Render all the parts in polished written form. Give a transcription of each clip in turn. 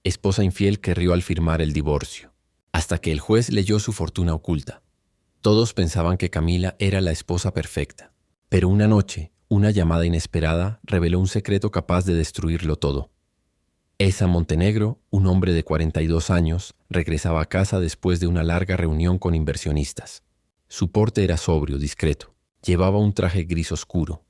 esposa infiel que rió al firmar el divorcio, hasta que el juez leyó su fortuna oculta. Todos pensaban que Camila era la esposa perfecta, pero una noche, una llamada inesperada reveló un secreto capaz de destruirlo todo. Ethan Montenegro, un hombre de 42 años, regresaba a casa después de una larga reunión con inversionistas. Su porte era sobrio, discreto. Llevaba un traje gris oscuro,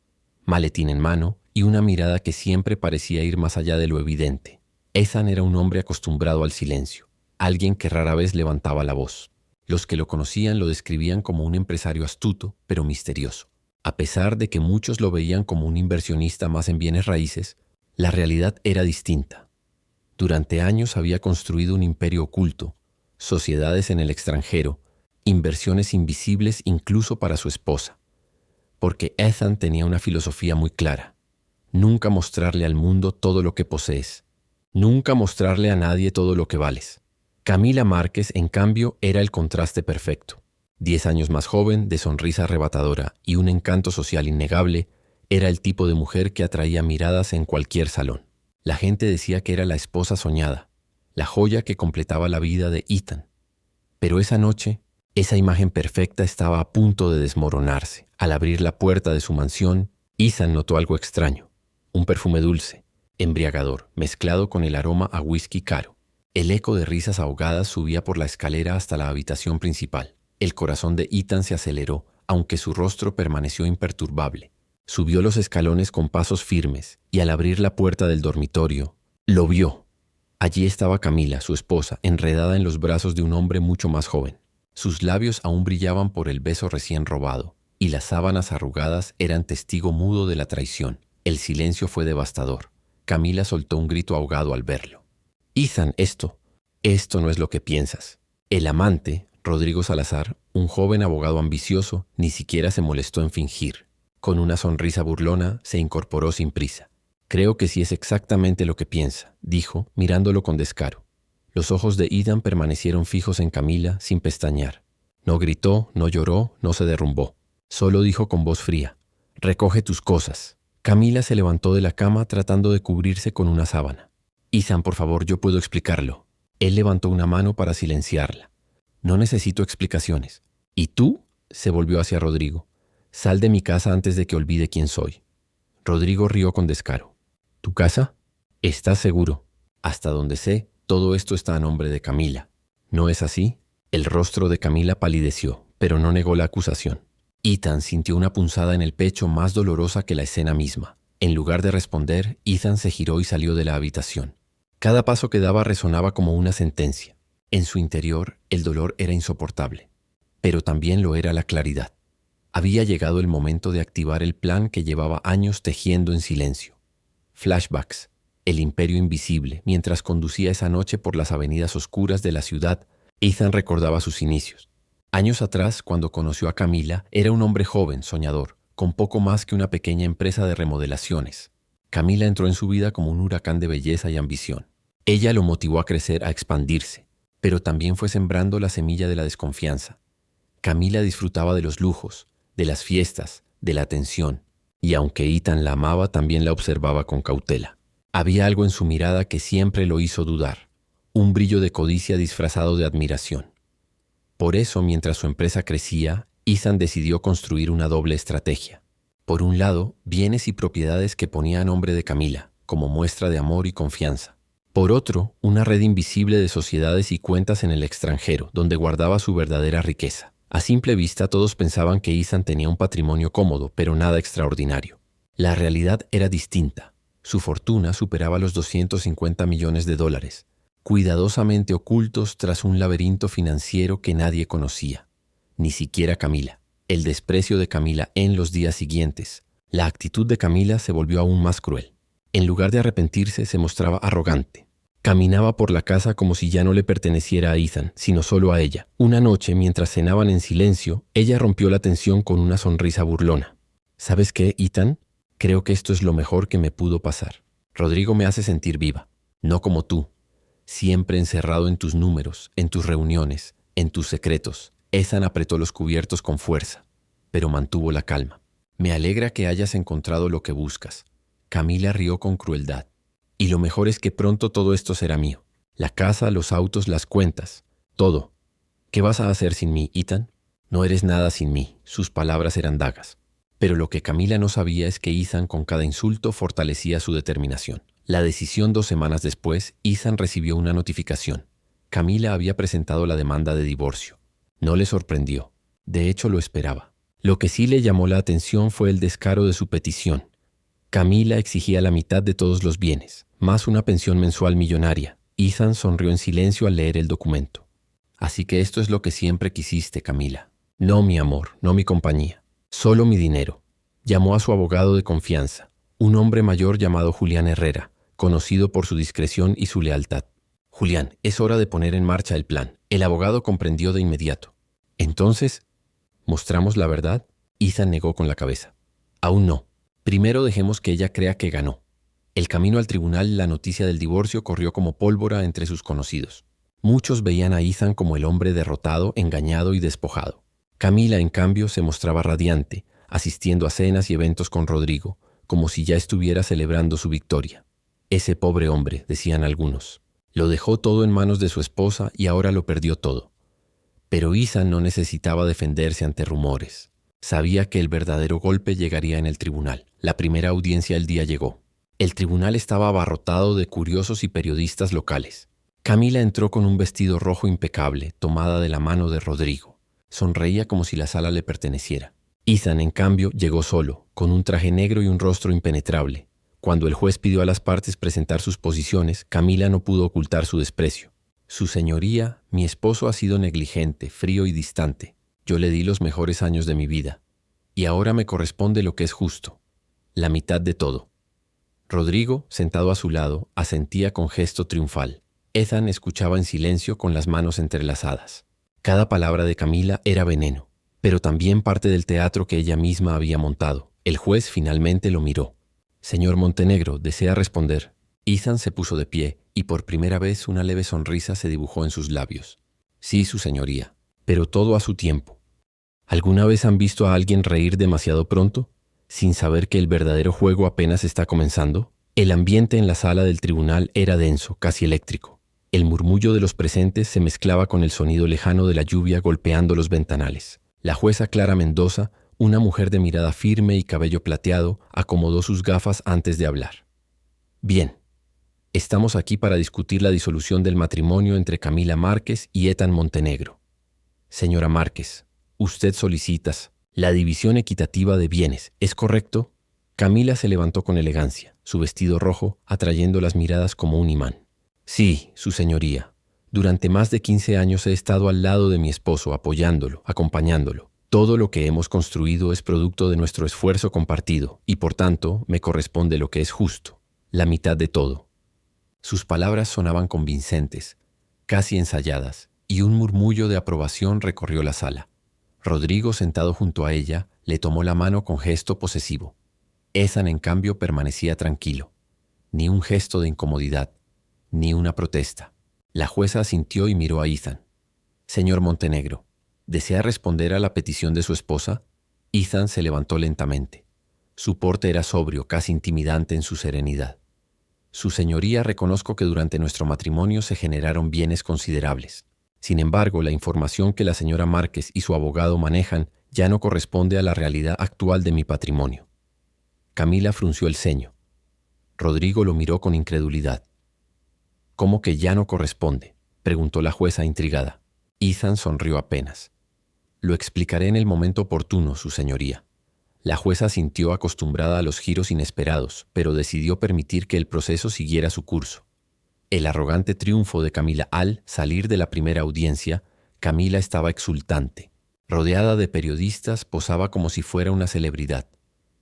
maletín en mano y una mirada que siempre parecía ir más allá de lo evidente. Ethan era un hombre acostumbrado al silencio, alguien que rara vez levantaba la voz. Los que lo conocían lo describían como un empresario astuto, pero misterioso. A pesar de que muchos lo veían como un inversionista más en bienes raíces, la realidad era distinta. Durante años había construido un imperio oculto, sociedades en el extranjero, inversiones invisibles incluso para su esposa. Porque Ethan tenía una filosofía muy clara: nunca mostrarle al mundo todo lo que posees, nunca mostrarle a nadie todo lo que vales. Camila Márquez, en cambio, era el contraste perfecto. 10 años más joven, de sonrisa arrebatadora y un encanto social innegable, era el tipo de mujer que atraía miradas en cualquier salón. La gente decía que era la esposa soñada, la joya que completaba la vida de Ethan. Pero esa noche, esa imagen perfecta estaba a punto de desmoronarse. Al abrir la puerta de su mansión, Ethan notó algo extraño: un perfume dulce, embriagador, mezclado con el aroma a whisky caro. El eco de risas ahogadas subía por la escalera hasta la habitación principal. El corazón de Ethan se aceleró, aunque su rostro permaneció imperturbable. Subió los escalones con pasos firmes y al abrir la puerta del dormitorio, lo vio. Allí estaba Camila, su esposa, enredada en los brazos de un hombre mucho más joven. Sus labios aún brillaban por el beso recién robado, y las sábanas arrugadas eran testigo mudo de la traición. El silencio fue devastador. Camila soltó un grito ahogado al verlo. Ethan, esto no es lo que piensas. El amante, Rodrigo Salazar, un joven abogado ambicioso, ni siquiera se molestó en fingir. Con una sonrisa burlona, se incorporó sin prisa. Creo que sí es exactamente lo que piensa, dijo, mirándolo con descaro. Los ojos de Ethan permanecieron fijos en Camila sin pestañear. No gritó, no lloró, no se derrumbó. Solo dijo con voz fría: recoge tus cosas. Camila se levantó de la cama tratando de cubrirse con una sábana. Ethan, por favor, yo puedo explicarlo. Él levantó una mano para silenciarla. No necesito explicaciones. ¿Y tú? Se volvió hacia Rodrigo. Sal de mi casa antes de que olvide quién soy. Rodrigo rió con descaro. ¿Tu casa? ¿Estás seguro? Hasta donde sé, todo esto está a nombre de Camila. ¿No es así? El rostro de Camila palideció, pero no negó la acusación. Ethan sintió una punzada en el pecho más dolorosa que la escena misma. En lugar de responder, Ethan se giró y salió de la habitación. Cada paso que daba resonaba como una sentencia. En su interior, el dolor era insoportable, pero también lo era la claridad. Había llegado el momento de activar el plan que llevaba años tejiendo en silencio. Flashbacks, el imperio invisible. Mientras conducía esa noche por las avenidas oscuras de la ciudad, Ethan recordaba sus inicios. Años atrás, cuando conoció a Camila, era un hombre joven, soñador, con poco más que una pequeña empresa de remodelaciones. Camila entró en su vida como un huracán de belleza y ambición. Ella lo motivó a crecer, a expandirse, pero también fue sembrando la semilla de la desconfianza. Camila disfrutaba de los lujos, de las fiestas, de la atención, y aunque Ethan la amaba, también la observaba con cautela. Había algo en su mirada que siempre lo hizo dudar, un brillo de codicia disfrazado de admiración. Por eso, mientras su empresa crecía, Ethan decidió construir una doble estrategia. Por un lado, bienes y propiedades que ponía a nombre de Camila, como muestra de amor y confianza. Por otro, una red invisible de sociedades y cuentas en el extranjero, donde guardaba su verdadera riqueza. A simple vista, todos pensaban que Ethan tenía un patrimonio cómodo, pero nada extraordinario. La realidad era distinta. Su fortuna superaba los $250 millones, cuidadosamente ocultos tras un laberinto financiero que nadie conocía, ni siquiera Camila. El desprecio de Camila en los días siguientes. La actitud de Camila se volvió aún más cruel. En lugar de arrepentirse, se mostraba arrogante. Caminaba por la casa como si ya no le perteneciera a Ethan, sino solo a ella. Una noche, mientras cenaban en silencio, ella rompió la tensión con una sonrisa burlona. ¿Sabes qué, Ethan? Creo que esto es lo mejor que me pudo pasar. Rodrigo me hace sentir viva, no como tú. Siempre encerrado en tus números, en tus reuniones, en tus secretos. Ethan apretó los cubiertos con fuerza, pero mantuvo la calma. Me alegra que hayas encontrado lo que buscas. Camila rió con crueldad. Y lo mejor es que pronto todo esto será mío. La casa, los autos, las cuentas, todo. ¿Qué vas a hacer sin mí, Ethan? No eres nada sin mí. Sus palabras eran dagas. Pero lo que Camila no sabía es que Ethan con cada insulto fortalecía su determinación. La decisión 2 semanas después, Ethan recibió una notificación. Camila había presentado la demanda de divorcio. No le sorprendió. De hecho, lo esperaba. Lo que sí le llamó la atención fue el descaro de su petición. Camila exigía la mitad de todos los bienes, más una pensión mensual millonaria. Ethan sonrió en silencio al leer el documento. Así que esto es lo que siempre quisiste, Camila. No mi amor, no mi compañía. Solo mi dinero. Llamó a su abogado de confianza, un hombre mayor llamado Julián Herrera, conocido por su discreción y su lealtad. Julián, es hora de poner en marcha el plan. El abogado comprendió de inmediato. Entonces, ¿mostramos la verdad? Ethan negó con la cabeza. Aún no. Primero dejemos que ella crea que ganó. El camino al tribunal, la noticia del divorcio corrió como pólvora entre sus conocidos. Muchos veían a Ethan como el hombre derrotado, engañado y despojado. Camila, en cambio, se mostraba radiante, asistiendo a cenas y eventos con Rodrigo, como si ya estuviera celebrando su victoria. Ese pobre hombre, decían algunos. Lo dejó todo en manos de su esposa y ahora lo perdió todo. Pero Ethan no necesitaba defenderse ante rumores. Sabía que el verdadero golpe llegaría en el tribunal. La primera audiencia del día llegó. El tribunal estaba abarrotado de curiosos y periodistas locales. Camila entró con un vestido rojo impecable, tomada de la mano de Rodrigo. Sonreía como si la sala le perteneciera. Ethan, en cambio, llegó solo, con un traje negro y un rostro impenetrable. Cuando el juez pidió a las partes presentar sus posiciones, Camila no pudo ocultar su desprecio. Su señoría, mi esposo ha sido negligente, frío y distante. Yo le di los mejores años de mi vida. Y ahora me corresponde lo que es justo. La mitad de todo. Rodrigo, sentado a su lado, asentía con gesto triunfal. Ethan escuchaba en silencio con las manos entrelazadas. Cada palabra de Camila era veneno, pero también parte del teatro que ella misma había montado. El juez finalmente lo miró. Señor Montenegro, ¿desea responder? Ethan se puso de pie y por primera vez una leve sonrisa se dibujó en sus labios. Sí, su señoría, pero todo a su tiempo. ¿Alguna vez han visto a alguien reír demasiado pronto, sin saber que el verdadero juego apenas está comenzando? El ambiente en la sala del tribunal era denso, casi eléctrico. El murmullo de los presentes se mezclaba con el sonido lejano de la lluvia golpeando los ventanales. La jueza Clara Mendoza, una mujer de mirada firme y cabello plateado, acomodó sus gafas antes de hablar. Bien, estamos aquí para discutir la disolución del matrimonio entre Camila Márquez y Ethan Montenegro. Señora Márquez, usted solicita la división equitativa de bienes, ¿es correcto? Camila se levantó con elegancia, su vestido rojo atrayendo las miradas como un imán. Sí, su señoría. Durante más de 15 años he estado al lado de mi esposo, apoyándolo, acompañándolo. Todo lo que hemos construido es producto de nuestro esfuerzo compartido y, por tanto, me corresponde lo que es justo, la mitad de todo. Sus palabras sonaban convincentes, casi ensayadas, y un murmullo de aprobación recorrió la sala. Rodrigo, sentado junto a ella, le tomó la mano con gesto posesivo. Ethan, en cambio, permanecía tranquilo. Ni un gesto de incomodidad, ni una protesta. La jueza asintió y miró a Ethan. Señor Montenegro, ¿desea responder a la petición de su esposa? Ethan se levantó lentamente. Su porte era sobrio, casi intimidante en su serenidad. Su señoría, reconozco que durante nuestro matrimonio se generaron bienes considerables. Sin embargo, la información que la señora Márquez y su abogado manejan ya no corresponde a la realidad actual de mi patrimonio. Camila frunció el ceño. Rodrigo lo miró con incredulidad. ¿Cómo que ya no corresponde?, preguntó la jueza intrigada. Ethan sonrió apenas. Lo explicaré en el momento oportuno, su señoría. La jueza sintió acostumbrada a los giros inesperados, pero decidió permitir que el proceso siguiera su curso. El arrogante triunfo de Camila al salir de la primera audiencia, Camila estaba exultante. Rodeada de periodistas, posaba como si fuera una celebridad.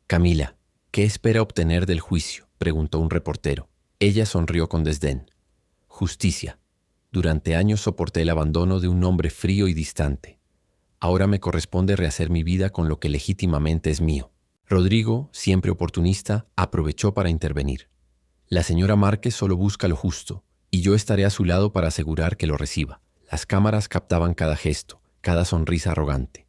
Camila, ¿qué espera obtener del juicio?, preguntó un reportero. Ella sonrió con desdén. Justicia. Durante años soporté el abandono de un hombre frío y distante. Ahora me corresponde rehacer mi vida con lo que legítimamente es mío. Rodrigo, siempre oportunista, aprovechó para intervenir. La señora Márquez solo busca lo justo, y yo estaré a su lado para asegurar que lo reciba. Las cámaras captaban cada gesto, cada sonrisa arrogante.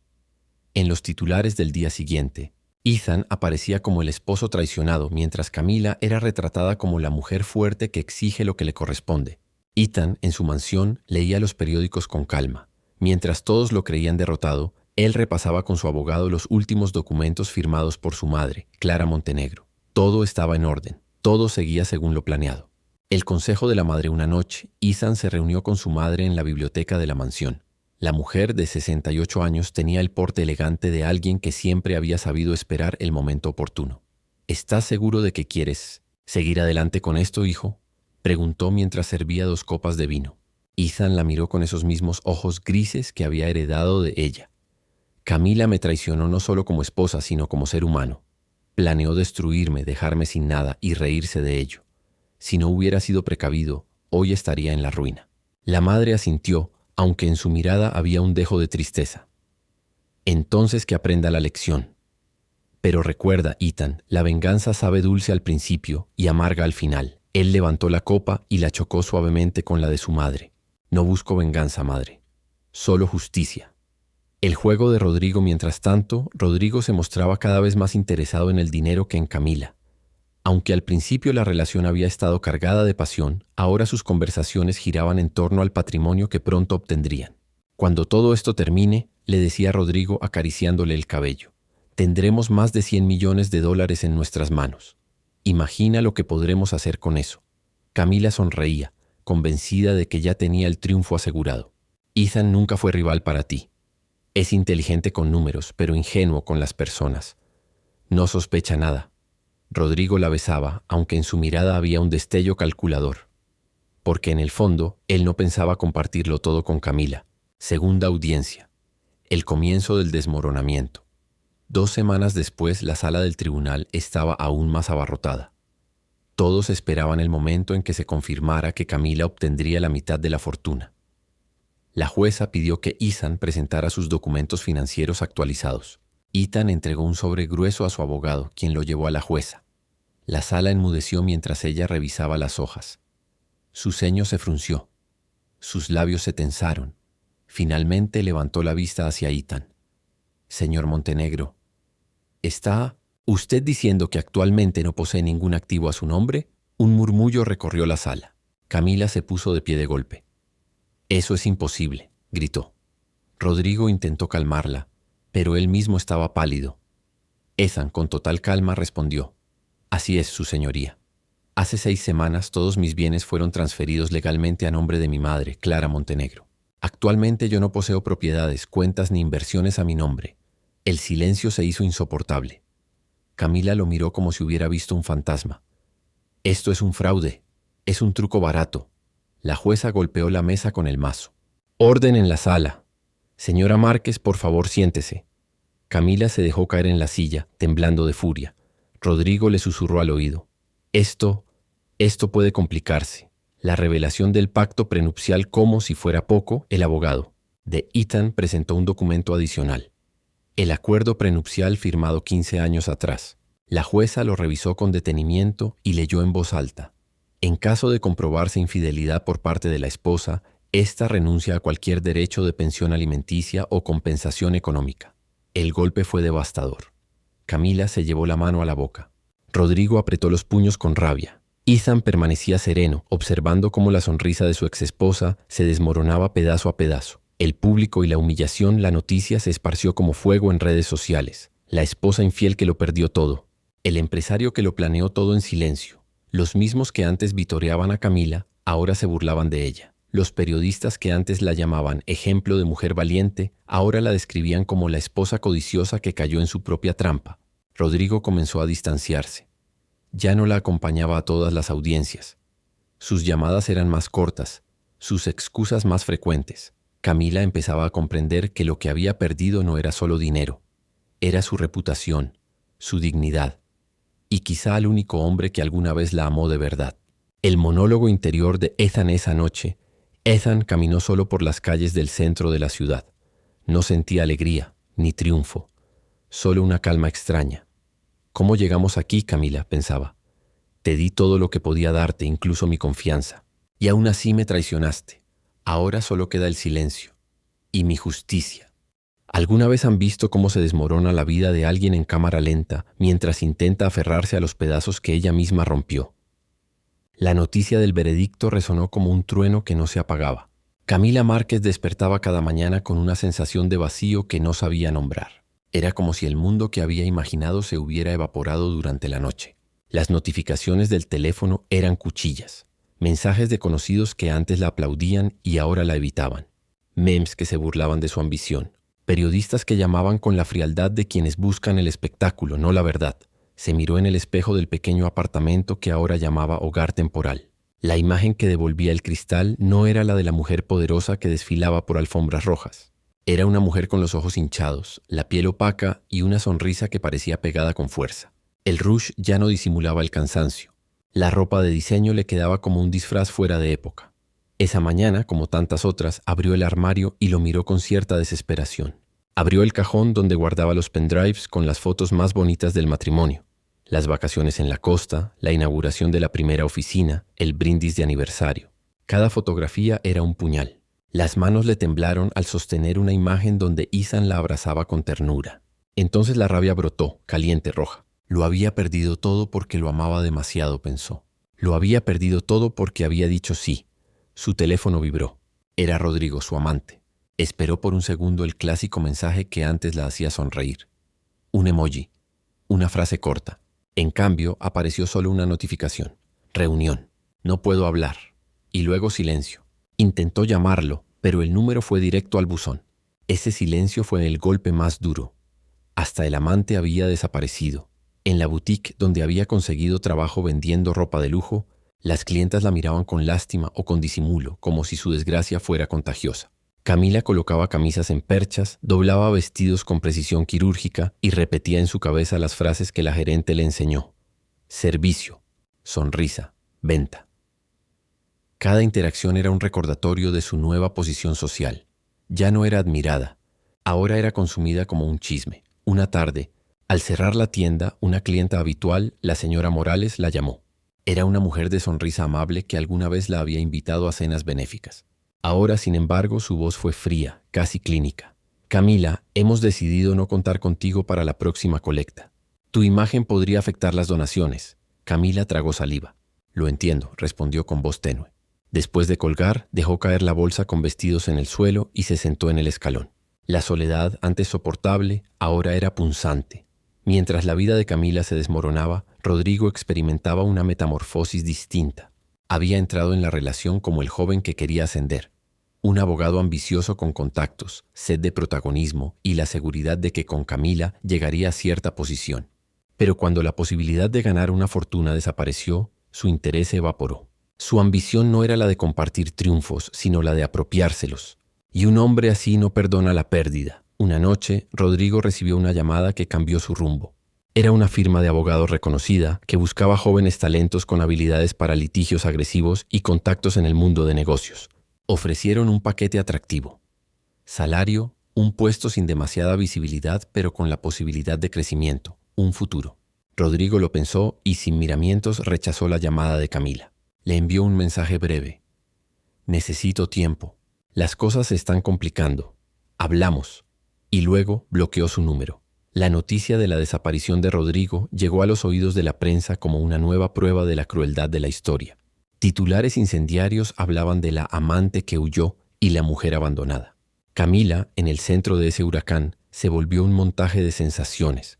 En los titulares del día siguiente, Ethan aparecía como el esposo traicionado, mientras Camila era retratada como la mujer fuerte que exige lo que le corresponde. Ethan, en su mansión, leía los periódicos con calma. Mientras todos lo creían derrotado, él repasaba con su abogado los últimos documentos firmados por su madre, Clara Montenegro. Todo estaba en orden, todo seguía según lo planeado. El consejo de la madre una noche, Ethan se reunió con su madre en la biblioteca de la mansión. La mujer de 68 años tenía el porte elegante de alguien que siempre había sabido esperar el momento oportuno. ¿Estás seguro de que quieres seguir adelante con esto, hijo?, preguntó mientras servía 2 copas de vino. Ethan la miró con esos mismos ojos grises que había heredado de ella. Camila me traicionó no solo como esposa, sino como ser humano. Planeó destruirme, dejarme sin nada y reírse de ello. Si no hubiera sido precavido, hoy estaría en la ruina. La madre asintió, aunque en su mirada había un dejo de tristeza. Entonces que aprenda la lección. Pero recuerda, Ethan, la venganza sabe dulce al principio y amarga al final. Él levantó la copa y la chocó suavemente con la de su madre. No busco venganza, madre. Solo justicia. El juego de Rodrigo, mientras tanto, Rodrigo se mostraba cada vez más interesado en el dinero que en Camila. Aunque al principio la relación había estado cargada de pasión, ahora sus conversaciones giraban en torno al patrimonio que pronto obtendrían. Cuando todo esto termine, le decía Rodrigo acariciándole el cabello, tendremos más de $100 millones en nuestras manos. Imagina lo que podremos hacer con eso. Camila sonreía, convencida de que ya tenía el triunfo asegurado. Ethan nunca fue rival para ti. Es inteligente con números, pero ingenuo con las personas. No sospecha nada. Rodrigo la besaba, aunque en su mirada había un destello calculador. Porque en el fondo, él no pensaba compartirlo todo con Camila. Segunda audiencia. El comienzo del desmoronamiento. 2 semanas después, la sala del tribunal estaba aún más abarrotada. Todos esperaban el momento en que se confirmara que Camila obtendría la mitad de la fortuna. La jueza pidió que Ethan presentara sus documentos financieros actualizados. Ethan entregó un sobre grueso a su abogado, quien lo llevó a la jueza. La sala enmudeció mientras ella revisaba las hojas. Su ceño se frunció. Sus labios se tensaron. Finalmente levantó la vista hacia Ethan. Señor Montenegro, ¿está usted diciendo que actualmente no posee ningún activo a su nombre? Un murmullo recorrió la sala. Camila se puso de pie de golpe. Eso es imposible, gritó. Rodrigo intentó calmarla, pero él mismo estaba pálido. Ethan, con total calma, respondió. Así es, su señoría. Hace 6 semanas todos mis bienes fueron transferidos legalmente a nombre de mi madre, Clara Montenegro. Actualmente yo no poseo propiedades, cuentas ni inversiones a mi nombre. El silencio se hizo insoportable. Camila lo miró como si hubiera visto un fantasma. Esto es un fraude. Es un truco barato. La jueza golpeó la mesa con el mazo. Orden en la sala. Señora Márquez, por favor, siéntese. Camila se dejó caer en la silla, temblando de furia. Rodrigo le susurró al oído. Esto puede complicarse. La revelación del pacto prenupcial, como si fuera poco, el abogado de Ethan presentó un documento adicional. El acuerdo prenupcial firmado 15 años atrás. La jueza lo revisó con detenimiento y leyó en voz alta. En caso de comprobarse infidelidad por parte de la esposa, ésta renuncia a cualquier derecho de pensión alimenticia o compensación económica. El golpe fue devastador. Camila se llevó la mano a la boca. Rodrigo apretó los puños con rabia. Ethan permanecía sereno, observando cómo la sonrisa de su exesposa se desmoronaba pedazo a pedazo. El público y la humillación, la noticia se esparció como fuego en redes sociales. La esposa infiel que lo perdió todo. El empresario que lo planeó todo en silencio. Los mismos que antes vitoreaban a Camila, ahora se burlaban de ella. Los periodistas que antes la llamaban ejemplo de mujer valiente, ahora la describían como la esposa codiciosa que cayó en su propia trampa. Rodrigo comenzó a distanciarse. Ya no la acompañaba a todas las audiencias. Sus llamadas eran más cortas, sus excusas más frecuentes. Camila empezaba a comprender que lo que había perdido no era solo dinero, era su reputación, su dignidad, y quizá al único hombre que alguna vez la amó de verdad. El monólogo interior de Ethan esa noche. Ethan caminó solo por las calles del centro de la ciudad. No sentía alegría, ni triunfo, solo una calma extraña. ¿Cómo llegamos aquí, Camila?, pensaba. Te di todo lo que podía darte, incluso mi confianza. Y aún así me traicionaste. Ahora solo queda el silencio. Y mi justicia. ¿Alguna vez han visto cómo se desmorona la vida de alguien en cámara lenta mientras intenta aferrarse a los pedazos que ella misma rompió? La noticia del veredicto resonó como un trueno que no se apagaba. Camila Márquez despertaba cada mañana con una sensación de vacío que no sabía nombrar. Era como si el mundo que había imaginado se hubiera evaporado durante la noche. Las notificaciones del teléfono eran cuchillas, mensajes de conocidos que antes la aplaudían y ahora la evitaban, memes que se burlaban de su ambición, periodistas que llamaban con la frialdad de quienes buscan el espectáculo, no la verdad. Se miró en el espejo del pequeño apartamento que ahora llamaba hogar temporal. La imagen que devolvía el cristal no era la de la mujer poderosa que desfilaba por alfombras rojas. Era una mujer con los ojos hinchados, la piel opaca y una sonrisa que parecía pegada con fuerza. El rouge ya no disimulaba el cansancio. La ropa de diseño le quedaba como un disfraz fuera de época. Esa mañana, como tantas otras, abrió el armario y lo miró con cierta desesperación. Abrió el cajón donde guardaba los pendrives con las fotos más bonitas del matrimonio. Las vacaciones en la costa, la inauguración de la primera oficina, el brindis de aniversario. Cada fotografía era un puñal. Las manos le temblaron al sostener una imagen donde Ethan la abrazaba con ternura. Entonces la rabia brotó, caliente, roja. Lo había perdido todo porque lo amaba demasiado, pensó. Lo había perdido todo porque había dicho sí. Su teléfono vibró. Era Rodrigo, su amante. Esperó por un segundo el clásico mensaje que antes la hacía sonreír. Un emoji. Una frase corta. En cambio, apareció solo una notificación. Reunión. No puedo hablar. Y luego silencio. Intentó llamarlo, pero el número fue directo al buzón. Ese silencio fue el golpe más duro. Hasta el amante había desaparecido. En la boutique donde había conseguido trabajo vendiendo ropa de lujo, las clientas la miraban con lástima o con disimulo, como si su desgracia fuera contagiosa. Camila colocaba camisas en perchas, doblaba vestidos con precisión quirúrgica y repetía en su cabeza las frases que la gerente le enseñó. Servicio, sonrisa, venta. Cada interacción era un recordatorio de su nueva posición social. Ya no era admirada, ahora era consumida como un chisme. Una tarde, al cerrar la tienda, una clienta habitual, la señora Morales, la llamó. Era una mujer de sonrisa amable que alguna vez la había invitado a cenas benéficas. Ahora, sin embargo, su voz fue fría, casi clínica. Camila, hemos decidido no contar contigo para la próxima colecta. Tu imagen podría afectar las donaciones. Camila tragó saliva. Lo entiendo, respondió con voz tenue. Después de colgar, dejó caer la bolsa con vestidos en el suelo y se sentó en el escalón. La soledad, antes soportable, ahora era punzante. Mientras la vida de Camila se desmoronaba, Rodrigo experimentaba una metamorfosis distinta. Había entrado en la relación como el joven que quería ascender. Un abogado ambicioso con contactos, sed de protagonismo y la seguridad de que con Camila llegaría a cierta posición. Pero cuando la posibilidad de ganar una fortuna desapareció, su interés se evaporó. Su ambición no era la de compartir triunfos, sino la de apropiárselos. Y un hombre así no perdona la pérdida. Una noche, Rodrigo recibió una llamada que cambió su rumbo. Era una firma de abogados reconocida que buscaba jóvenes talentos con habilidades para litigios agresivos y contactos en el mundo de negocios. Ofrecieron un paquete atractivo. Salario, un puesto sin demasiada visibilidad pero con la posibilidad de crecimiento, un futuro. Rodrigo lo pensó y sin miramientos rechazó la llamada de Camila. Le envió un mensaje breve. Necesito tiempo. Las cosas se están complicando. Hablamos. Y luego bloqueó su número. La noticia de la desaparición de Rodrigo llegó a los oídos de la prensa como una nueva prueba de la crueldad de la historia. Titulares incendiarios hablaban de la amante que huyó y la mujer abandonada. Camila, en el centro de ese huracán, se volvió un montaje de sensaciones.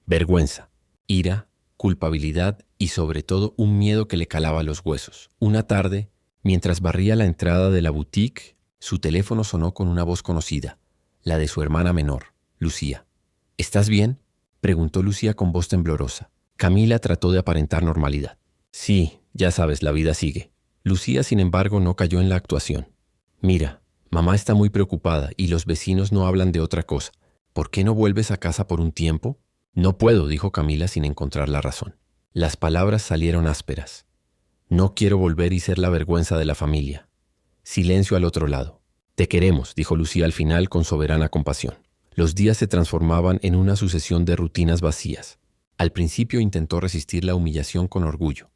Vergüenza, ira, culpabilidad y sobre todo un miedo que le calaba los huesos. Una tarde, mientras barría la entrada de la boutique, su teléfono sonó con una voz conocida, la de su hermana menor, Lucía. ¿Estás bien?, preguntó Lucía con voz temblorosa. Camila trató de aparentar normalidad. Sí, ya sabes, la vida sigue. Lucía, sin embargo, no cayó en la actuación. Mira, mamá está muy preocupada y los vecinos no hablan de otra cosa. ¿Por qué no vuelves a casa por un tiempo? No puedo, dijo Camila sin encontrar la razón. Las palabras salieron ásperas. No quiero volver y ser la vergüenza de la familia. Silencio al otro lado. Te queremos, dijo Lucía al final con soberana compasión. Los días se transformaban en una sucesión de rutinas vacías. Al principio intentó resistir la humillación con orgullo.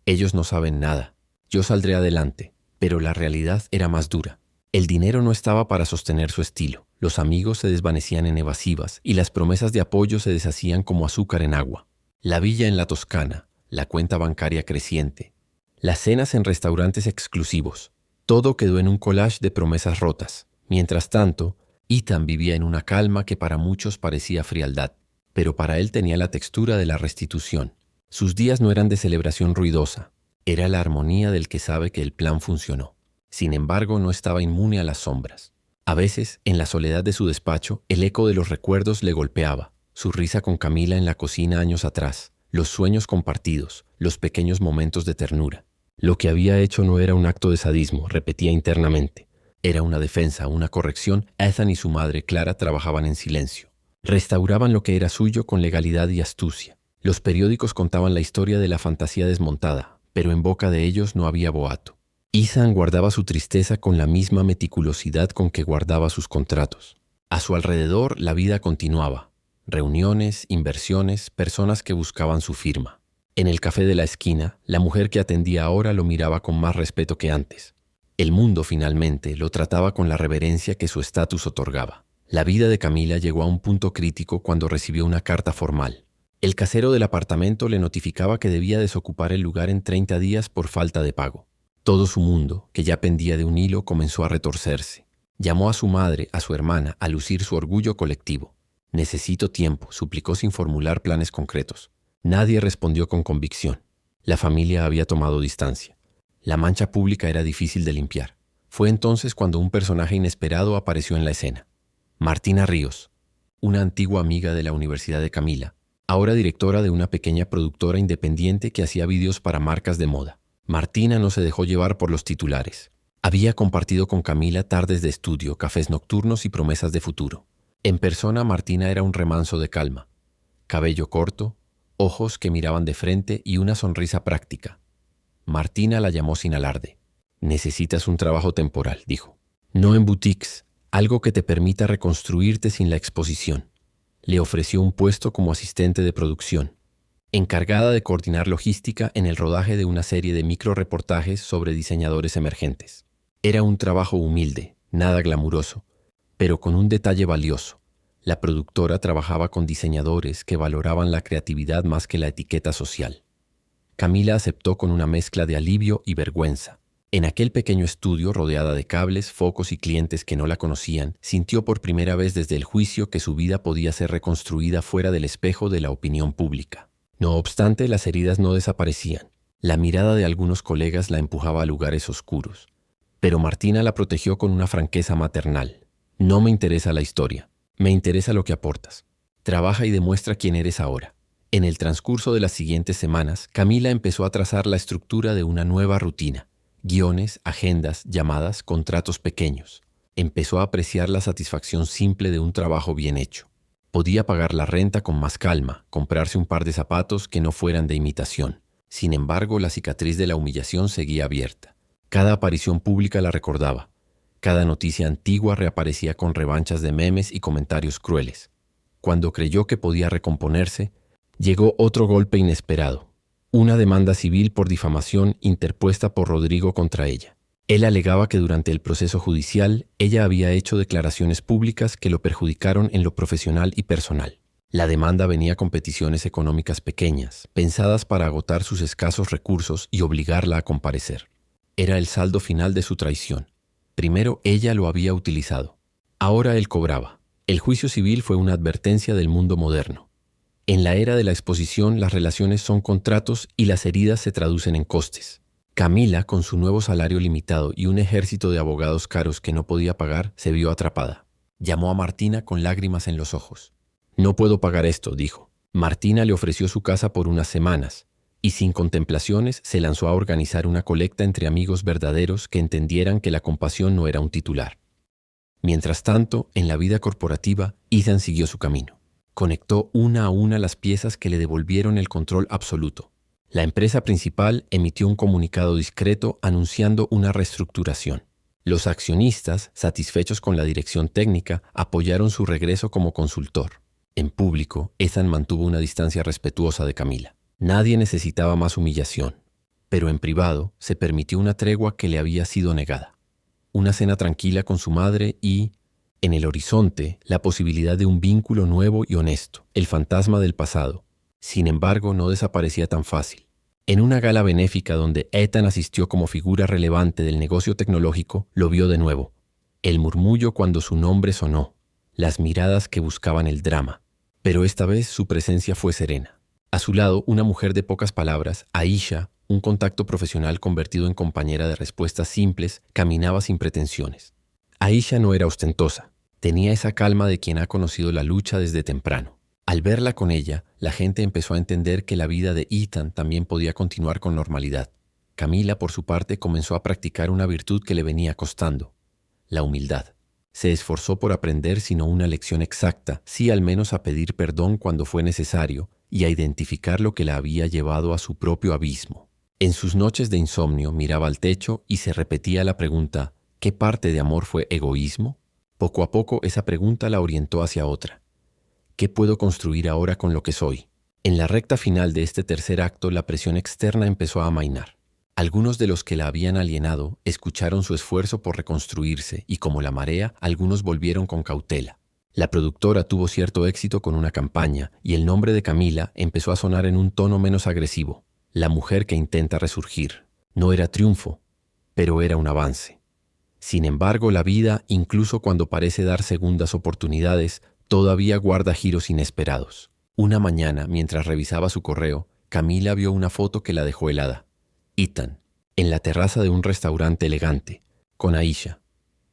Ellos no saben nada. Yo saldré adelante. Pero la realidad era más dura. El dinero no estaba para sostener su estilo. Los amigos se desvanecían en evasivas y las promesas de apoyo se deshacían como azúcar en agua. La villa en la Toscana, la cuenta bancaria creciente, las cenas en restaurantes exclusivos. Todo quedó en un collage de promesas rotas. Mientras tanto, Ethan vivía en una calma que para muchos parecía frialdad, pero para él tenía la textura de la restitución. Sus días no eran de celebración ruidosa, era la armonía del que sabe que el plan funcionó. Sin embargo, no estaba inmune a las sombras. A veces, en la soledad de su despacho, el eco de los recuerdos le golpeaba, su risa con Camila en la cocina años atrás, los sueños compartidos, los pequeños momentos de ternura. Lo que había hecho no era un acto de sadismo, repetía internamente. Era una defensa, una corrección. Ethan y su madre, Clara, trabajaban en silencio. Restauraban lo que era suyo con legalidad y astucia. Los periódicos contaban la historia de la fantasía desmontada, pero en boca de ellos no había boato. Ethan guardaba su tristeza con la misma meticulosidad con que guardaba sus contratos. A su alrededor la vida continuaba. Reuniones, inversiones, personas que buscaban su firma. En el café de la esquina, la mujer que atendía ahora lo miraba con más respeto que antes. El mundo, finalmente, lo trataba con la reverencia que su estatus otorgaba. La vida de Camila llegó a un punto crítico cuando recibió una carta formal. El casero del apartamento le notificaba que debía desocupar el lugar en 30 días por falta de pago. Todo su mundo, que ya pendía de un hilo, comenzó a retorcerse. Llamó a su madre, a su hermana, a lucir su orgullo colectivo. «Necesito tiempo», suplicó sin formular planes concretos. Nadie respondió con convicción. La familia había tomado distancia. La mancha pública era difícil de limpiar. Fue entonces cuando un personaje inesperado apareció en la escena. Martina Ríos, una antigua amiga de la Universidad de Camila, ahora directora de una pequeña productora independiente que hacía vídeos para marcas de moda. Martina no se dejó llevar por los titulares. Había compartido con Camila tardes de estudio, cafés nocturnos y promesas de futuro. En persona, Martina era un remanso de calma. Cabello corto, ojos que miraban de frente y una sonrisa práctica. Martina la llamó sin alarde. «Necesitas un trabajo temporal», dijo. «No en boutiques, algo que te permita reconstruirte sin la exposición». Le ofreció un puesto como asistente de producción, encargada de coordinar logística en el rodaje de una serie de microreportajes sobre diseñadores emergentes. Era un trabajo humilde, nada glamuroso, pero con un detalle valioso. La productora trabajaba con diseñadores que valoraban la creatividad más que la etiqueta social. Camila aceptó con una mezcla de alivio y vergüenza. En aquel pequeño estudio, rodeada de cables, focos y clientes que no la conocían, sintió por primera vez desde el juicio que su vida podía ser reconstruida fuera del espejo de la opinión pública. No obstante, las heridas no desaparecían. La mirada de algunos colegas la empujaba a lugares oscuros. Pero Martina la protegió con una franqueza maternal. «No me interesa la historia, me interesa lo que aportas. Trabaja y demuestra quién eres ahora». En el transcurso de las siguientes semanas, Camila empezó a trazar la estructura de una nueva rutina. Guiones, agendas, llamadas, contratos pequeños. Empezó a apreciar la satisfacción simple de un trabajo bien hecho. Podía pagar la renta con más calma, comprarse un par de zapatos que no fueran de imitación. Sin embargo, la cicatriz de la humillación seguía abierta. Cada aparición pública la recordaba. Cada noticia antigua reaparecía con revanchas de memes y comentarios crueles. Cuando creyó que podía recomponerse, llegó otro golpe inesperado. Una demanda civil por difamación interpuesta por Rodrigo contra ella. Él alegaba que durante el proceso judicial ella había hecho declaraciones públicas que lo perjudicaron en lo profesional y personal. La demanda venía con peticiones económicas pequeñas, pensadas para agotar sus escasos recursos y obligarla a comparecer. Era el saldo final de su traición. Primero ella lo había utilizado. Ahora él cobraba. El juicio civil fue una advertencia del mundo moderno. En la era de la exposición, las relaciones son contratos y las heridas se traducen en costes. Camila, con su nuevo salario limitado y un ejército de abogados caros que no podía pagar, se vio atrapada. Llamó a Martina con lágrimas en los ojos. «No puedo pagar esto», dijo. Martina le ofreció su casa por unas semanas y sin contemplaciones se lanzó a organizar una colecta entre amigos verdaderos que entendieran que la compasión no era un titular. Mientras tanto, en la vida corporativa, Ethan siguió su camino. Conectó una a una las piezas que le devolvieron el control absoluto. La empresa principal emitió un comunicado discreto anunciando una reestructuración. Los accionistas, satisfechos con la dirección técnica, apoyaron su regreso como consultor. En público, Ethan mantuvo una distancia respetuosa de Camila. Nadie necesitaba más humillación, pero en privado se permitió una tregua que le había sido negada. Una cena tranquila con su madre y, en el horizonte, la posibilidad de un vínculo nuevo y honesto, el fantasma del pasado. Sin embargo, no desaparecía tan fácil. En una gala benéfica donde Ethan asistió como figura relevante del negocio tecnológico, lo vio de nuevo. El murmullo cuando su nombre sonó, las miradas que buscaban el drama. Pero esta vez su presencia fue serena. A su lado, una mujer de pocas palabras, Aisha, un contacto profesional convertido en compañera de respuestas simples, caminaba sin pretensiones. Aisha no era ostentosa. Tenía esa calma de quien ha conocido la lucha desde temprano. Al verla con ella, la gente empezó a entender que la vida de Ethan también podía continuar con normalidad. Camila, por su parte, comenzó a practicar una virtud que le venía costando: la humildad. Se esforzó por aprender, si no una lección exacta, sí al menos a pedir perdón cuando fue necesario y a identificar lo que la había llevado a su propio abismo. En sus noches de insomnio miraba al techo y se repetía la pregunta: ¿qué parte de amor fue egoísmo? Poco a poco esa pregunta la orientó hacia otra: ¿qué puedo construir ahora con lo que soy? En la recta final de este tercer acto, la presión externa empezó a amainar. Algunos de los que la habían alienado escucharon su esfuerzo por reconstruirse y, como la marea, algunos volvieron con cautela. La productora tuvo cierto éxito con una campaña y el nombre de Camila empezó a sonar en un tono menos agresivo: la mujer que intenta resurgir. No era triunfo, pero era un avance. Sin embargo, la vida, incluso cuando parece dar segundas oportunidades, todavía guarda giros inesperados. Una mañana, mientras revisaba su correo, Camila vio una foto que la dejó helada. Ethan, en la terraza de un restaurante elegante, con Aisha.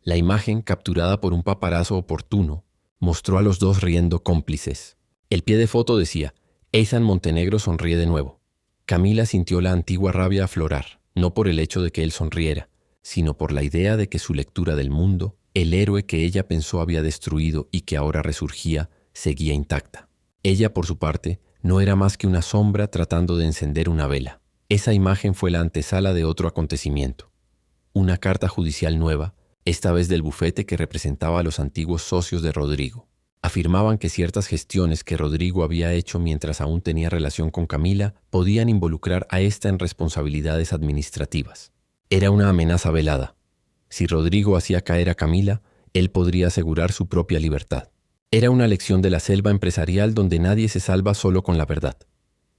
La imagen, capturada por un paparazzo oportuno, mostró a los dos riendo cómplices. El pie de foto decía: Ethan Montenegro sonríe de nuevo. Camila sintió la antigua rabia aflorar, no por el hecho de que él sonriera, sino por la idea de que su lectura del mundo, el héroe que ella pensó había destruido y que ahora resurgía, seguía intacta. Ella, por su parte, no era más que una sombra tratando de encender una vela. Esa imagen fue la antesala de otro acontecimiento. Una carta judicial nueva, esta vez del bufete que representaba a los antiguos socios de Rodrigo. Afirmaban que ciertas gestiones que Rodrigo había hecho mientras aún tenía relación con Camila podían involucrar a ésta en responsabilidades administrativas. Era una amenaza velada. Si Rodrigo hacía caer a Camila, él podría asegurar su propia libertad. Era una lección de la selva empresarial donde nadie se salva solo con la verdad.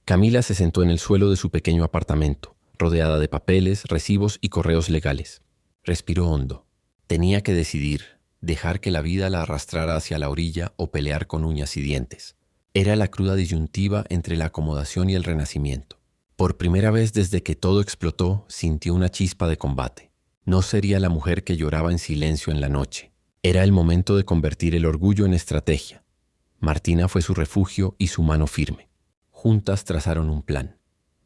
Camila se sentó en el suelo de su pequeño apartamento, rodeada de papeles, recibos y correos legales. Respiró hondo. Tenía que decidir: dejar que la vida la arrastrara hacia la orilla o pelear con uñas y dientes. Era la cruda disyuntiva entre la acomodación y el renacimiento. Por primera vez desde que todo explotó, sintió una chispa de combate. No sería la mujer que lloraba en silencio en la noche. Era el momento de convertir el orgullo en estrategia. Martina fue su refugio y su mano firme. Juntas trazaron un plan: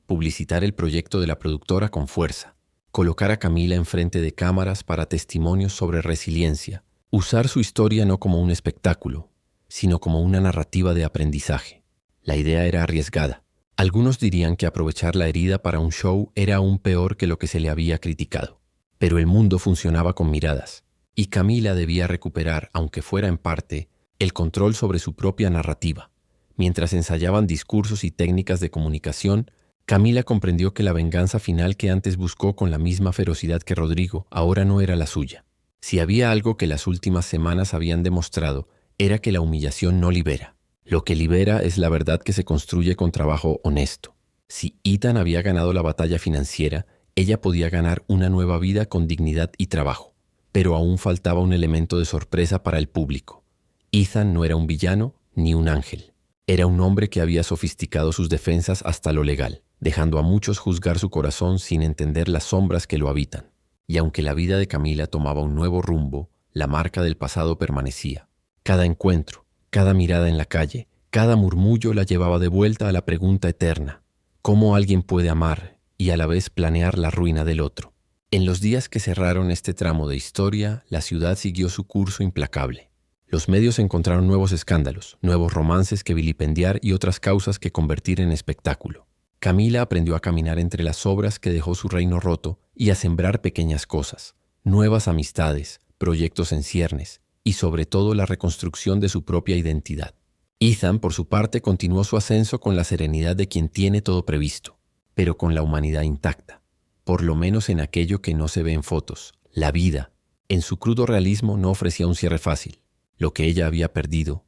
publicitar el proyecto de la productora con fuerza, colocar a Camila enfrente de cámaras para testimonios sobre resiliencia, usar su historia no como un espectáculo, sino como una narrativa de aprendizaje. La idea era arriesgada. Algunos dirían que aprovechar la herida para un show era aún peor que lo que se le había criticado. Pero el mundo funcionaba con miradas, y Camila debía recuperar, aunque fuera en parte, el control sobre su propia narrativa. Mientras ensayaban discursos y técnicas de comunicación, Camila comprendió que la venganza final que antes buscó con la misma ferocidad que Rodrigo ahora no era la suya. Si había algo que las últimas semanas habían demostrado, era que la humillación no libera. Lo que libera es la verdad que se construye con trabajo honesto. Si Ethan había ganado la batalla financiera, ella podía ganar una nueva vida con dignidad y trabajo. Pero aún faltaba un elemento de sorpresa para el público. Ethan no era un villano ni un ángel. Era un hombre que había sofisticado sus defensas hasta lo legal, dejando a muchos juzgar su corazón sin entender las sombras que lo habitan. Y aunque la vida de Camila tomaba un nuevo rumbo, la marca del pasado permanecía. Cada encuentro, cada mirada en la calle, cada murmullo la llevaba de vuelta a la pregunta eterna: ¿cómo alguien puede amar y a la vez planear la ruina del otro? En los días que cerraron este tramo de historia, la ciudad siguió su curso implacable. Los medios encontraron nuevos escándalos, nuevos romances que vilipendiar y otras causas que convertir en espectáculo. Camila aprendió a caminar entre las obras que dejó su reino roto y a sembrar pequeñas cosas, nuevas amistades, proyectos en ciernes y sobre todo la reconstrucción de su propia identidad. Ethan, por su parte, continuó su ascenso con la serenidad de quien tiene todo previsto, pero con la humanidad intacta, por lo menos en aquello que no se ve en fotos. La vida, en su crudo realismo, no ofrecía un cierre fácil. Lo que ella había perdido,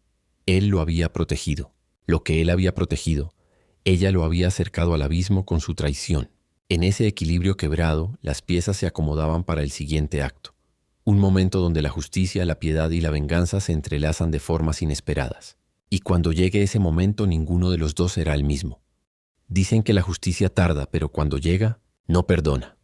él lo había protegido. Lo que él había protegido, Ella lo había acercado al abismo con su traición. En ese equilibrio quebrado, las piezas se acomodaban para el siguiente acto. Un momento donde la justicia, la piedad y la venganza se entrelazan de formas inesperadas. Y cuando llegue ese momento, ninguno de los dos será el mismo. Dicen que la justicia tarda, pero cuando llega, no perdona.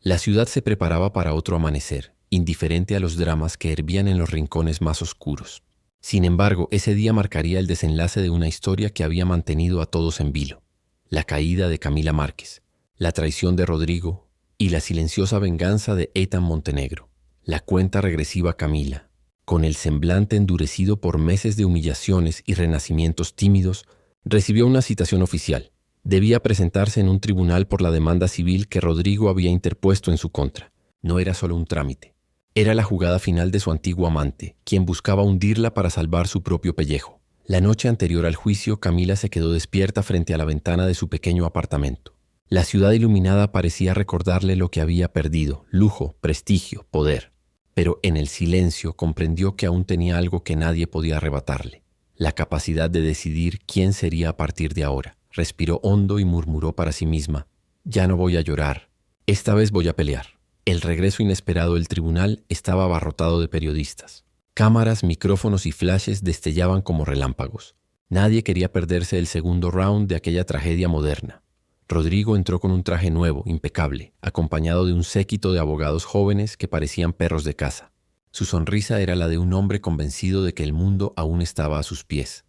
La ciudad se preparaba para otro amanecer, indiferente a los dramas que hervían en los rincones más oscuros. Sin embargo, ese día marcaría el desenlace de una historia que había mantenido a todos en vilo. La caída de Camila Márquez, la traición de Rodrigo y la silenciosa venganza de Ethan Montenegro. La cuenta regresiva Camila, con el semblante endurecido por meses de humillaciones y renacimientos tímidos, recibió una citación oficial. Debía presentarse en un tribunal por la demanda civil que Rodrigo había interpuesto en su contra. No era solo un trámite. Era la jugada final de su antiguo amante, quien buscaba hundirla para salvar su propio pellejo. La noche anterior al juicio, Camila se quedó despierta frente a la ventana de su pequeño apartamento. La ciudad iluminada parecía recordarle lo que había perdido: lujo, prestigio, poder. Pero en el silencio comprendió que aún tenía algo que nadie podía arrebatarle: la capacidad de decidir quién sería a partir de ahora. Respiró hondo y murmuró para sí misma: ya no voy a llorar, esta vez voy a pelear. El regreso inesperado del tribunal estaba abarrotado de periodistas. Cámaras, micrófonos y flashes destellaban como relámpagos. Nadie quería perderse el segundo round de aquella tragedia moderna. Rodrigo entró con un traje nuevo, impecable, acompañado de un séquito de abogados jóvenes que parecían perros de caza. Su sonrisa era la de un hombre convencido de que el mundo aún estaba a sus pies.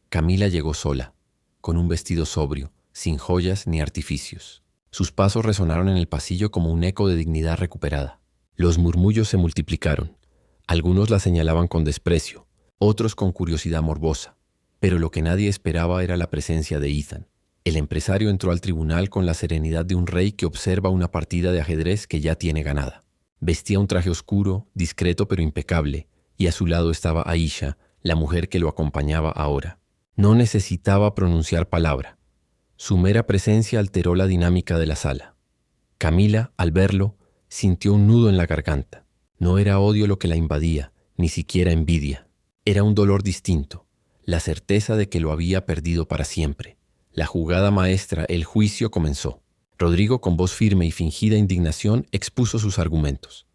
Camila llegó sola, con un vestido sobrio, sin joyas ni artificios. Sus pasos resonaron en el pasillo como un eco de dignidad recuperada. Los murmullos se multiplicaron. Algunos la señalaban con desprecio, otros con curiosidad morbosa. Pero lo que nadie esperaba era la presencia de Ethan. El empresario entró al tribunal con la serenidad de un rey que observa una partida de ajedrez que ya tiene ganada. Vestía un traje oscuro, discreto pero impecable, y a su lado estaba Aisha, la mujer que lo acompañaba ahora. No necesitaba pronunciar palabra. Su mera presencia alteró la dinámica de la sala. Camila, al verlo, sintió un nudo en la garganta. No era odio lo que la invadía, ni siquiera envidia. Era un dolor distinto, la certeza de que lo había perdido para siempre. La jugada maestra, el juicio, comenzó. Rodrigo, con voz firme y fingida indignación, expuso sus argumentos.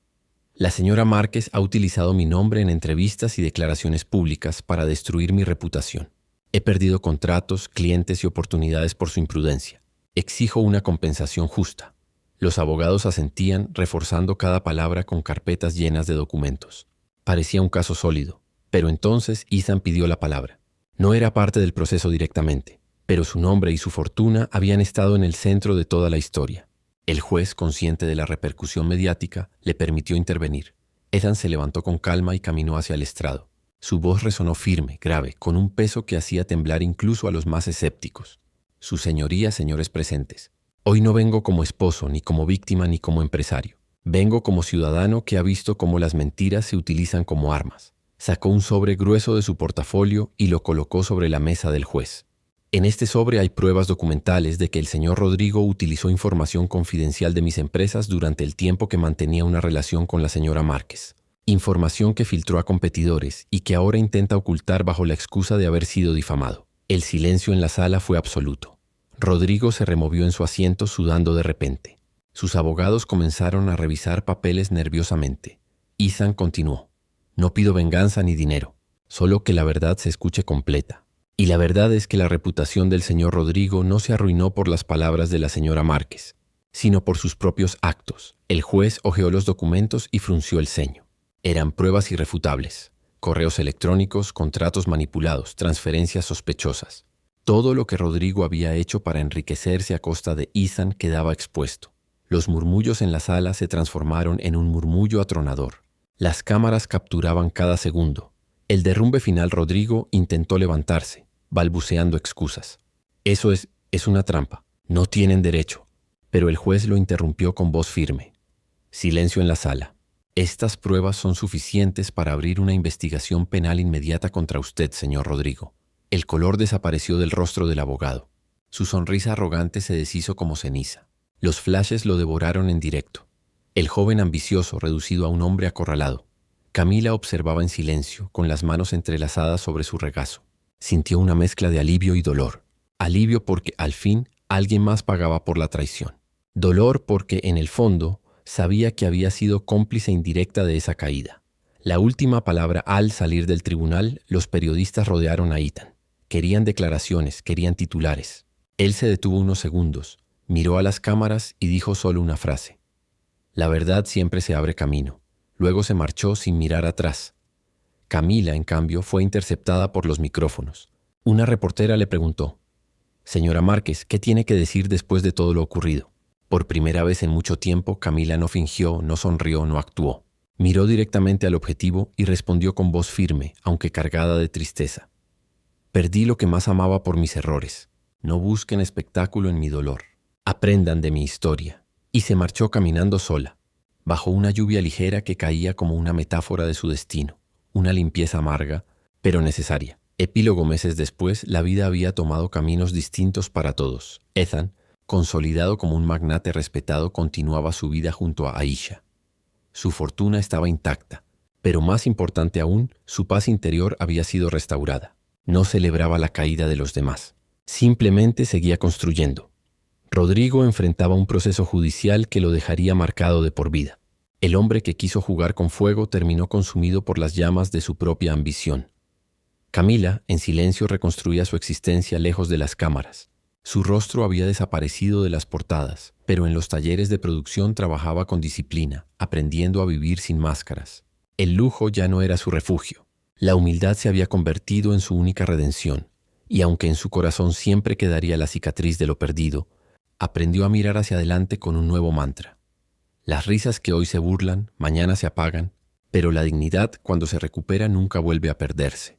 La señora Márquez ha utilizado mi nombre en entrevistas y declaraciones públicas para destruir mi reputación. He perdido contratos, clientes y oportunidades por su imprudencia. Exijo una compensación justa. Los abogados asentían, reforzando cada palabra con carpetas llenas de documentos. Parecía un caso sólido, pero entonces Ethan pidió la palabra. No era parte del proceso directamente, pero su nombre y su fortuna habían estado en el centro de toda la historia. El juez, consciente de la repercusión mediática, le permitió intervenir. Ethan se levantó con calma y caminó hacia el estrado. Su voz resonó firme, grave, con un peso que hacía temblar incluso a los más escépticos. Su señoría, señores presentes, hoy no vengo como esposo, ni como víctima, ni como empresario. Vengo como ciudadano que ha visto cómo las mentiras se utilizan como armas. Sacó un sobre grueso de su portafolio y lo colocó sobre la mesa del juez. En este sobre hay pruebas documentales de que el señor Rodrigo utilizó información confidencial de mis empresas durante el tiempo que mantenía una relación con la señora Márquez. Información que filtró a competidores y que ahora intenta ocultar bajo la excusa de haber sido difamado. El silencio en la sala fue absoluto. Rodrigo se removió en su asiento sudando de repente. Sus abogados comenzaron a revisar papeles nerviosamente. Ethan continuó: no pido venganza ni dinero, solo que la verdad se escuche completa. Y la verdad es que la reputación del señor Rodrigo no se arruinó por las palabras de la señora Márquez, sino por sus propios actos. El juez hojeó los documentos y frunció el ceño. Eran pruebas irrefutables: correos electrónicos, contratos manipulados, transferencias sospechosas. Todo lo que Rodrigo había hecho para enriquecerse a costa de Ethan quedaba expuesto. Los murmullos en la sala se transformaron en un murmullo atronador. Las cámaras capturaban cada segundo. El derrumbe final. Rodrigo intentó levantarse, balbuceando excusas. Eso es una trampa. No tienen derecho. Pero el juez lo interrumpió con voz firme. Silencio en la sala. Estas pruebas son suficientes para abrir una investigación penal inmediata contra usted, señor Rodrigo. El color desapareció del rostro del abogado. Su sonrisa arrogante se deshizo como ceniza. Los flashes lo devoraron en directo. El joven ambicioso, reducido a un hombre acorralado. Camila observaba en silencio, con las manos entrelazadas sobre su regazo. Sintió una mezcla de alivio y dolor. Alivio porque al fin alguien más pagaba por la traición. Dolor porque en el fondo sabía que había sido cómplice indirecta de esa caída. La última palabra al salir del tribunal, los periodistas rodearon a Ethan. Querían declaraciones, querían titulares. Él se detuvo unos segundos, miró a las cámaras y dijo solo una frase. La verdad siempre se abre camino. Luego se marchó sin mirar atrás. Camila, en cambio, fue interceptada por los micrófonos. Una reportera le preguntó: «Señora Márquez, ¿qué tiene que decir después de todo lo ocurrido?». Por primera vez en mucho tiempo, Camila no fingió, no sonrió, no actuó. Miró directamente al objetivo y respondió con voz firme, aunque cargada de tristeza. «Perdí lo que más amaba por mis errores. No busquen espectáculo en mi dolor. Aprendan de mi historia». Y se marchó caminando sola, bajo una lluvia ligera que caía como una metáfora de su destino, una limpieza amarga, pero necesaria. Epílogo: meses después, la vida había tomado caminos distintos para todos. Ethan, consolidado como un magnate respetado, continuaba su vida junto a Aisha. Su fortuna estaba intacta, pero más importante aún, su paz interior había sido restaurada. No celebraba la caída de los demás. Simplemente seguía construyendo. Rodrigo enfrentaba un proceso judicial que lo dejaría marcado de por vida. El hombre que quiso jugar con fuego terminó consumido por las llamas de su propia ambición. Camila, en silencio, reconstruía su existencia lejos de las cámaras. Su rostro había desaparecido de las portadas, pero en los talleres de producción trabajaba con disciplina, aprendiendo a vivir sin máscaras. El lujo ya no era su refugio. La humildad se había convertido en su única redención, y aunque en su corazón siempre quedaría la cicatriz de lo perdido, aprendió a mirar hacia adelante con un nuevo mantra. Las risas que hoy se burlan, mañana se apagan, pero la dignidad, cuando se recupera, nunca vuelve a perderse.